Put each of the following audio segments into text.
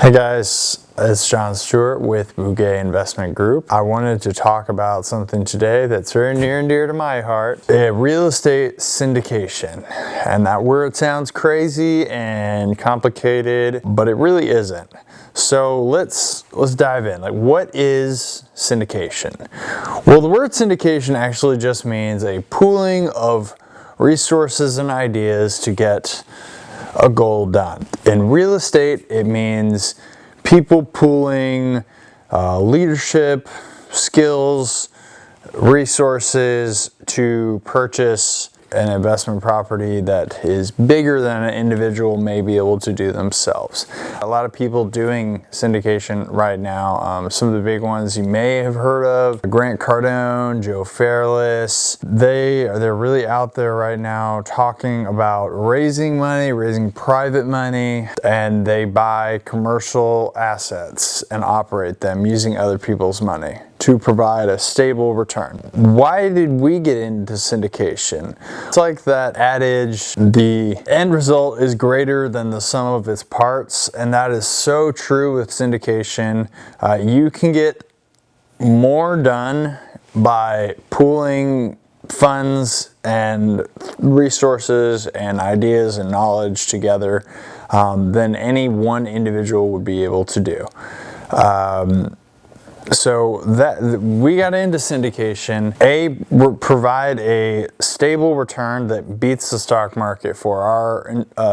Hey guys, it's John Stewart with Bugay Investment Group. I wanted to talk about something today that's very near and dear to my heart, real estate syndication. And that word sounds crazy and complicated, but it really isn't. So let's dive in. Like, what is syndication? Well, the word syndication actually just means a pooling of resources and ideas to get a goal done. In real estate, it means people pooling leadership, skills, resources to purchase an investment property that is bigger than an individual may be able to do themselves. A lot of people doing syndication right now, some of the big ones you may have heard of, Grant Cardone, Joe Fairless, they're really out there right now talking about raising money, raising private money, and they buy commercial assets and operate them using other people's money to provide a stable return. Why did we get into syndication? It's like that adage, the end result is greater than the sum of its parts, and that is so true with syndication. You can get more done by pooling funds and resources and ideas and knowledge together than any one individual would be able to do. So that we got into syndication, provide a stable return that beats the stock market for our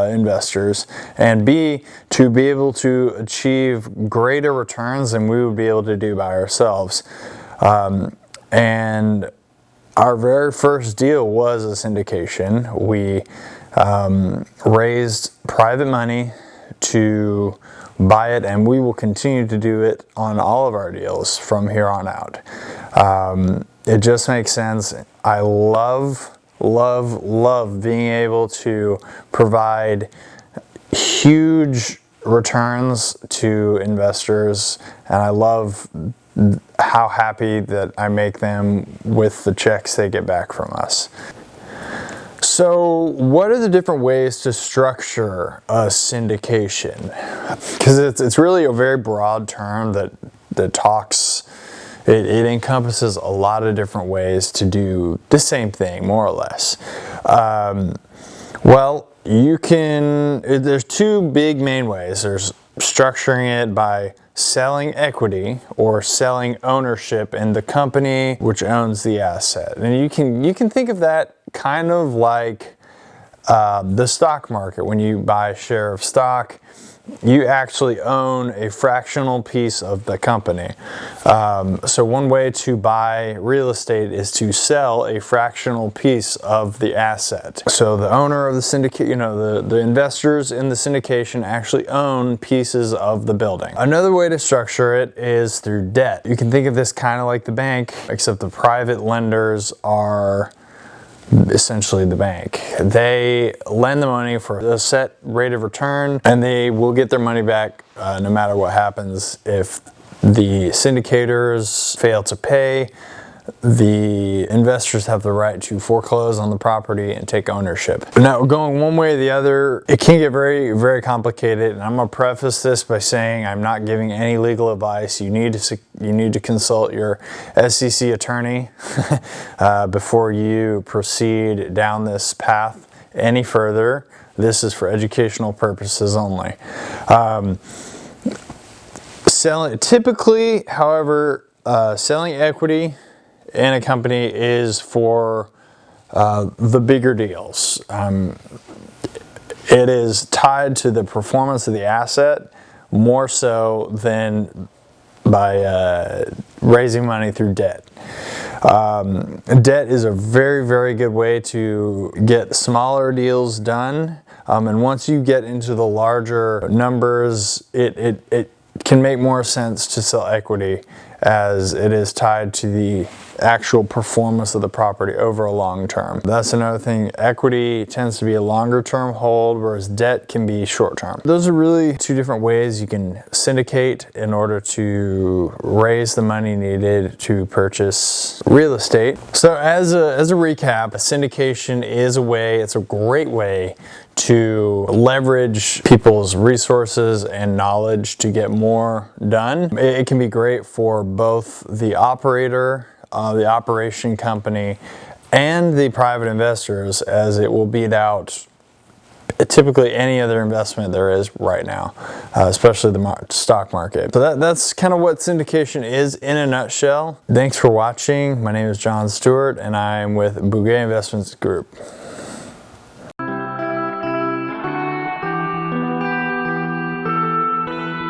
investors, and B, to be able to achieve greater returns than we would be able to do by ourselves. And our very first deal was a syndication. We raised private money to buy it, and we will continue to do it on all of our deals from here on out. It just makes sense. I love being able to provide huge returns to investors, and I love how happy that I make them with the checks they get back from us. So what are the different ways to structure a syndication? Because it's really a very broad term that talks, it encompasses a lot of different ways to do the same thing, more or less. Well, there's two big main ways. There's structuring it by selling equity or selling ownership in the company which owns the asset. And you can think of that kind of like the stock market. When you buy a share of stock, you actually own a fractional piece of the company. So one way to buy real estate is to sell a fractional piece of the asset. So the owner of the syndicate, the investors in the syndication actually own pieces of the building. Another way to structure it is through debt. You can think of this kind of like the bank, except the private lenders are essentially the bank. They lend the money for a set rate of return, and they will get their money back no matter what happens. If the syndicators fail to pay, the investors have the right to foreclose on the property and take ownership. Now, going one way or the other, it can get very, very complicated, and I'm going to preface this by saying I'm not giving any legal advice. You need to consult your SEC attorney before you proceed down this path any further. This is for educational purposes only. Typically, however, selling equity in a company is for the bigger deals. It is tied to the performance of the asset more so than by raising money through debt. Debt is a very, very good way to get smaller deals done. And once you get into the larger numbers, it can make more sense to sell equity, as it is tied to the actual performance of the property over a long term. That's another thing. Equity tends to be a longer term hold, whereas debt can be short term. Those are really two different ways you can syndicate in order to raise the money needed to purchase real estate. So as a recap, syndication is a way, it's a great way to leverage people's resources and knowledge to get more done. It can be great for both the operator, the operation company, and the private investors, as it will beat out typically any other investment there is right now, especially the stock market. So that's kind of what syndication is in a nutshell. Thanks for watching. My name is John Stewart, and I'm with Bugay Investments Group.